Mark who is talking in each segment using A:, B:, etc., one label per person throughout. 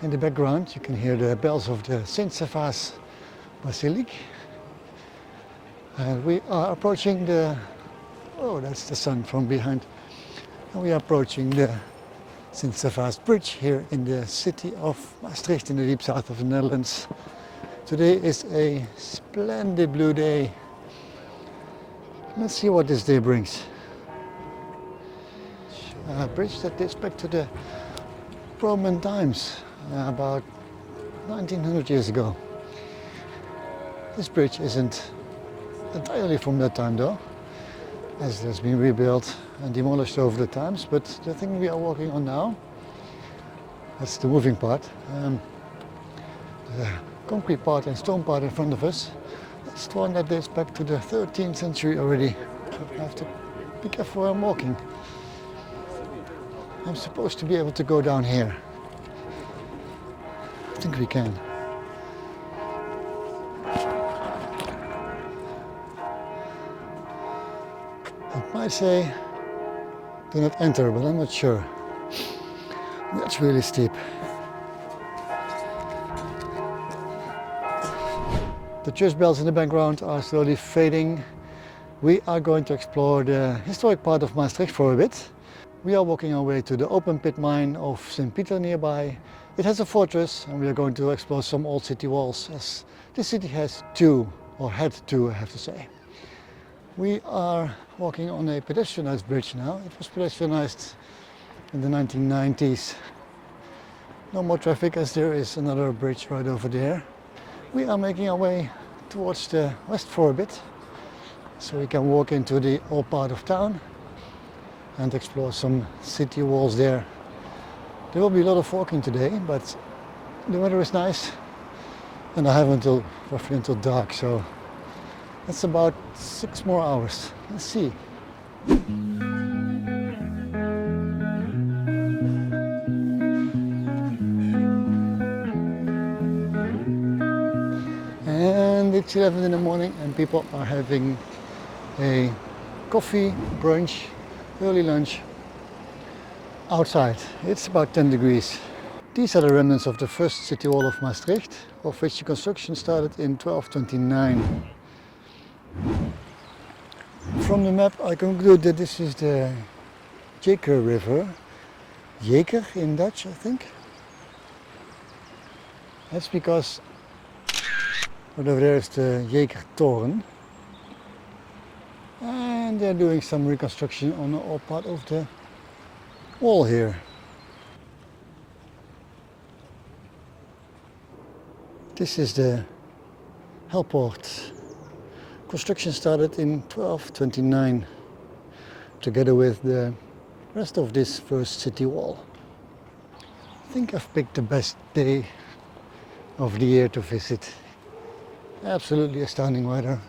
A: In the background you can hear the bells of the Sint Servaas Basiliek. And we are approaching the, oh, that's the sun from behind. And we are approaching the Sint Servaas Bridge here in the city of Maastricht in the deep south of the Netherlands. Today is a splendid blue day. Let's see what this day brings. A bridge that dates back to the Roman times, about 1900 years ago. This bridge isn't entirely from that time though, as it has been rebuilt and demolished over the times, but the thing we are walking on now, that's the moving part. The concrete part and stone part in front of us, that's the one that dates back to the 13th century already. I have to be careful where I'm walking. I'm supposed to be able to go down here. I think we can. It might say do not enter, but I'm not sure. That's really steep. The church bells in the background are slowly fading. We are going to explore the historic part of Maastricht for a bit. We are walking our way to the open pit mine of Sint Pieter nearby. It has a fortress and we are going to explore some old city walls, as this city has two, or had two I have to say. We are walking on a pedestrianised bridge now. It was pedestrianised in the 1990s. No more traffic as there is another bridge right over there. We are making our way towards the west for a bit, so we can walk into the old part of town and explore some city walls there. There will be a lot of walking today, but the weather is nice and I have roughly until dark, so that's about 6 more hours. Let's see. And it's 11 in the morning and people are having a coffee, brunch, early lunch outside. It's about 10 degrees. These are the remnants of the first city wall of Maastricht, of which the construction started in 1229. From the map I conclude that this is the Jeker River. Jeker in Dutch, I think. That's because over there is the Jeker Toren. And they're doing some reconstruction on all part of the wall here. This is the Helpoort. Construction started in 1229, together with the rest of this first city wall. I think I've picked the best day of the year to visit. Absolutely astounding weather.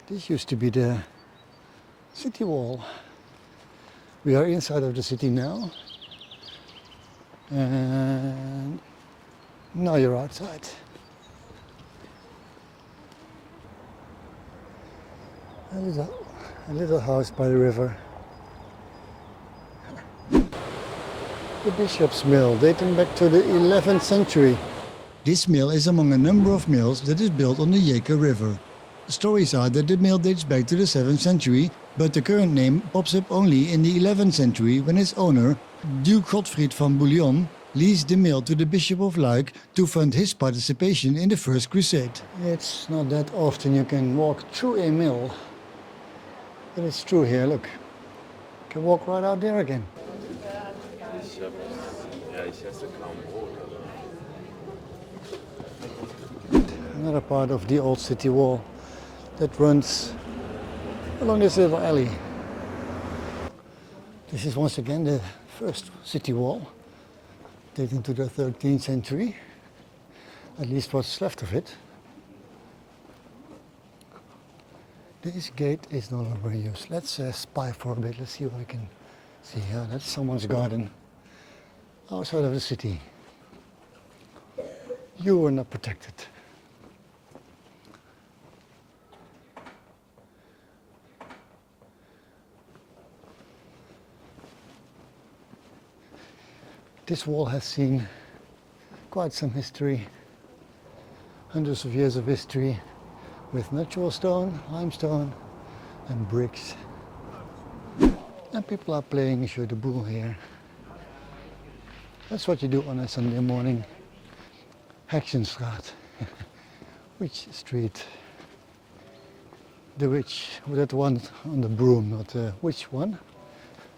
A: This used to be the city wall. We are inside of the city now. And now you're outside. A little house by the river. The Bisschopsmolen, dating back to the 11th century. This mill is among a number of mills that is built on the Jeker River. Stories are that the mill dates back to the 7th century, but the current name pops up only in the 11th century when its owner, Duke Godfried van Bouillon, leased the mill to the Bishop of Luik to fund his participation in the First Crusade. It's not that often you can walk through a mill, but it's true here, look. You can walk right out there again. Another part of the old city wall that runs along this little alley. This is once again the first city wall, dating to the 13th century, at least what's left of it. This gate is no longer used. Let's spy for a bit, let's see what we can see here. That's someone's garden. outside of the city. You are not protected. This wall has seen quite some history, hundreds of years of history, with natural stone, limestone and bricks. And people are playing jeu de boule here. That's what you do on a Sunday morning. Heksenstraat. Which street? The witch, that one on the broom, not a witch one.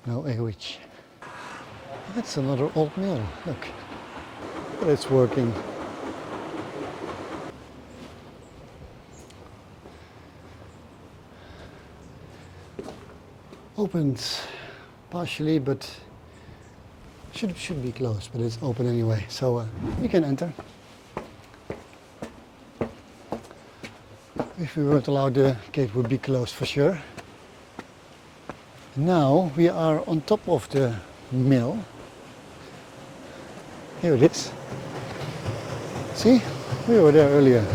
A: No, a witch. That's another old mill, look. But it's working. Opened partially, but should be closed, but it's open anyway, so you can enter. If we weren't allowed, the gate would be closed for sure. Now we are on top of the mill. Here it is. See? We were there earlier.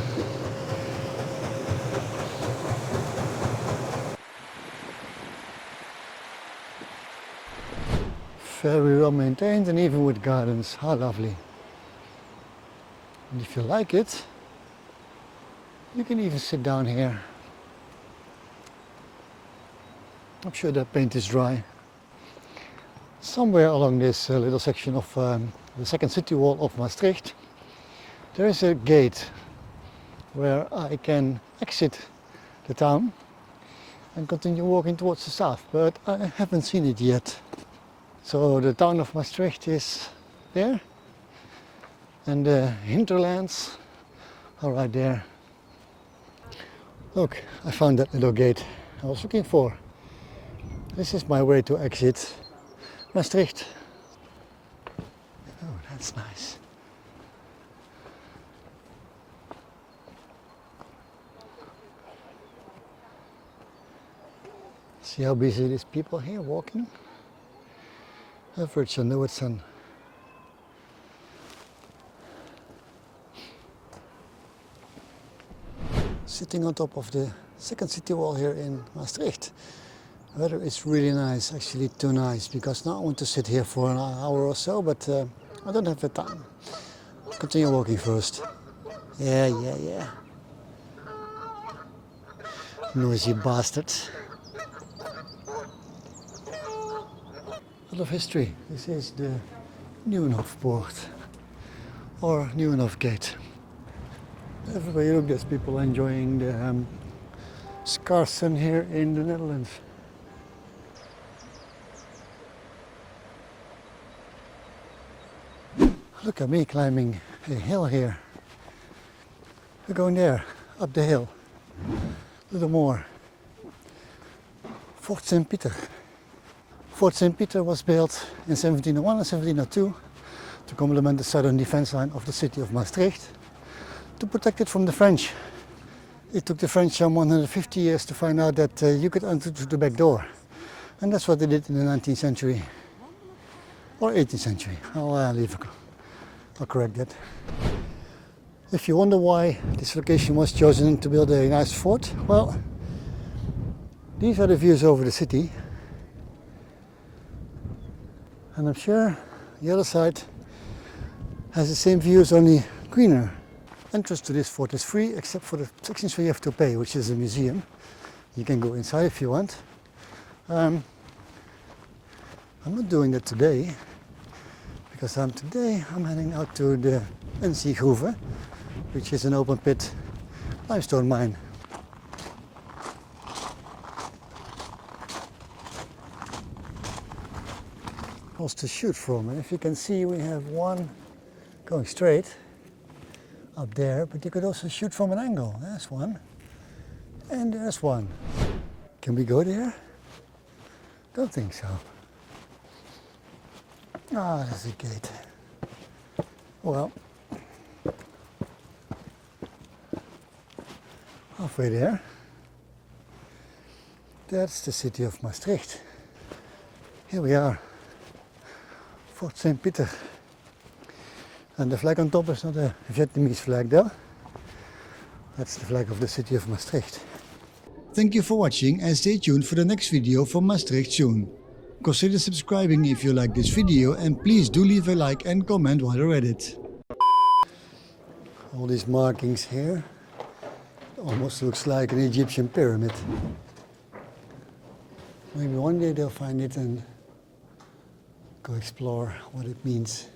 A: Very well maintained and even with gardens. How lovely. And if you like it, you can even sit down here. I'm sure that paint is dry. Somewhere along this little section of the second city wall of Maastricht, there is a gate where I can exit the town and continue walking towards the south, but I haven't seen it yet. So the town of Maastricht is there and the hinterlands are right there. Look, I found that little gate I was looking for. This is my way to exit Maastricht. Oh, that's nice. See how busy these people here walking? Average under sun. Sitting on top of the second city wall here in Maastricht. The weather is really nice, actually too nice, because now I want to sit here for an hour or so, but I don't have the time. Continue walking first. Yeah. Noisy bastards. A lot of history. This is the Nieuwenhofpoort or Nieuwenhof Gate. Everywhere you look, there's people enjoying the scarce sun here in the Netherlands. Look at me climbing a hill here. We're going there, up the hill. A little more. Fort Sint Pieter. Fort Sint Pieter was built in 1701 and 1702 to complement the southern defense line of the city of Maastricht, to protect it from the French. It took the French some 150 years to find out that you could enter through the back door. And that's what they did in the 19th century. Or 18th century. I'll correct that. If you wonder why this location was chosen to build a nice fort, well, these are the views over the city. And I'm sure the other side has the same views, only greener. Entrance to this fort is free, except for the sections where you have to pay, which is a museum. You can go inside if you want. I'm not doing that today, because today I'm heading out to the NC-Groeve, which is an open pit limestone mine. Holes to shoot from, and if you can see, we have one going straight up there, but you could also shoot from an angle. There's one, and there's one. Can we go there? Don't think so. Ah, there's a gate. Well, halfway there. That's the city of Maastricht. Here we are. Fort Sint Pieter. And the flag on top is not a Vietnamese flag though. That's the flag of the city of Maastricht. Thank you for watching and stay tuned for the next video from Maastricht soon. Consider subscribing if you like this video and please do leave a like and comment while you're at it. All these markings here. Almost looks like an Egyptian pyramid. Maybe one day they'll find it and go explore what it means.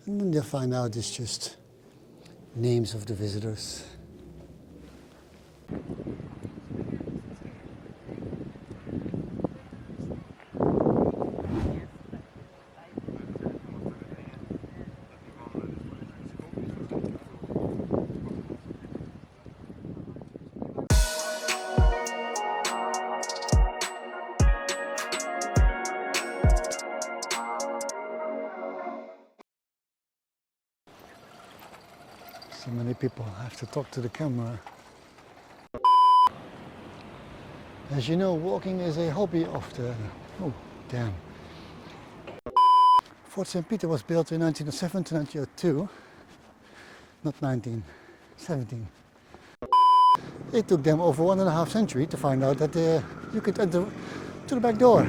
A: And then they'll find out it's just names of the visitors. So many people have to talk to the camera. As you know, walking is a hobby of the... Oh, damn. Fort Sint Pieter was built in 1907 to 1902, not 1917. It took them over 1.5 centuries to find out that you could enter to the back door.